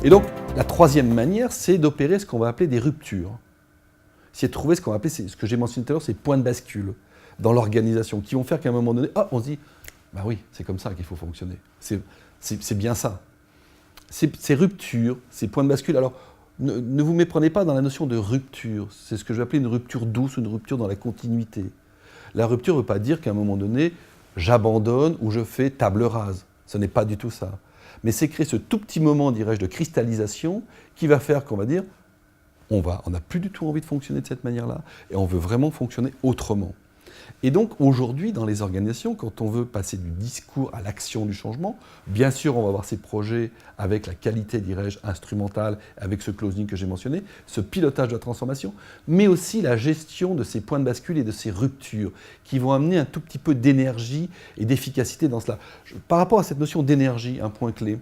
Et donc, la troisième manière, c'est d'opérer ce qu'on va appeler des ruptures. C'est de trouver ce qu'on va appeler, ce que j'ai mentionné tout à l'heure, ces points de bascule dans l'organisation, qui vont faire qu'à un moment donné, on se dit, bah oui, c'est comme ça qu'il faut fonctionner. C'est bien ça. Ces ruptures, ces points de bascule, alors ne vous méprenez pas dans la notion de rupture. C'est ce que je vais appeler une rupture douce, une rupture dans la continuité. La rupture ne veut pas dire qu'à un moment donné, j'abandonne ou je fais table rase. Ce n'est pas du tout ça. Mais c'est créer ce tout petit moment, dirais-je, de cristallisation qui va faire qu'on va dire on n'a plus du tout envie de fonctionner de cette manière-là et on veut vraiment fonctionner autrement. Et donc aujourd'hui, dans les organisations, quand on veut passer du discours à l'action du changement, bien sûr, on va avoir ces projets avec la qualité, dirais-je, instrumentale, avec ce closing que j'ai mentionné, ce pilotage de la transformation, mais aussi la gestion de ces points de bascule et de ces ruptures qui vont amener un tout petit peu d'énergie et d'efficacité dans cela. Par rapport à cette notion d'énergie, un point clé,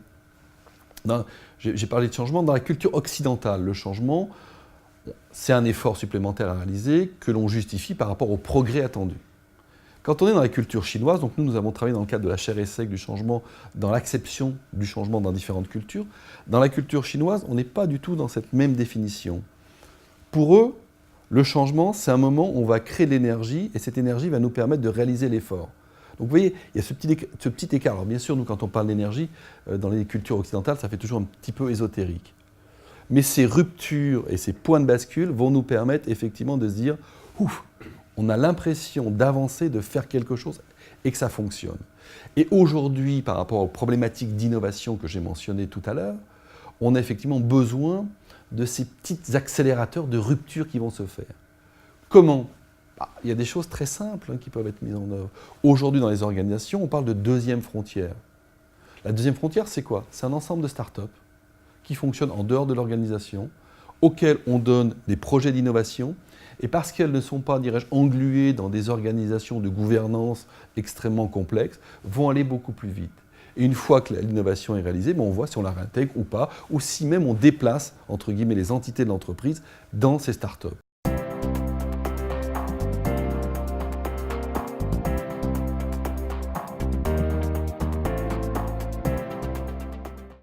j'ai parlé de changement, dans la culture occidentale, le changement, c'est un effort supplémentaire à réaliser que l'on justifie par rapport au progrès attendu. Quand on est dans la culture chinoise, donc nous avons travaillé dans le cadre de la chaire essai du changement, dans l'acception du changement dans différentes cultures. Dans la culture chinoise, on n'est pas du tout dans cette même définition. Pour eux, le changement, c'est un moment où on va créer de l'énergie et cette énergie va nous permettre de réaliser l'effort. Donc vous voyez, il y a ce petit écart. Alors bien sûr, nous, quand on parle d'énergie, dans les cultures occidentales, ça fait toujours un petit peu ésotérique. Mais ces ruptures et ces points de bascule vont nous permettre effectivement de se dire « Ouf, on a l'impression d'avancer, de faire quelque chose et que ça fonctionne. » Et aujourd'hui, par rapport aux problématiques d'innovation que j'ai mentionnées tout à l'heure, on a effectivement besoin de ces petits accélérateurs de rupture qui vont se faire. Comment ? Il y a des choses très simples qui peuvent être mises en œuvre. Aujourd'hui, dans les organisations, on parle de deuxième frontière. La deuxième frontière, c'est quoi ? C'est un ensemble de start-up qui fonctionnent en dehors de l'organisation, auxquelles on donne des projets d'innovation, et parce qu'elles ne sont pas, dirais-je, engluées dans des organisations de gouvernance extrêmement complexes, vont aller beaucoup plus vite. Et une fois que l'innovation est réalisée, on voit si on la réintègre ou pas, ou si même on déplace, entre guillemets, les entités de l'entreprise dans ces start-up.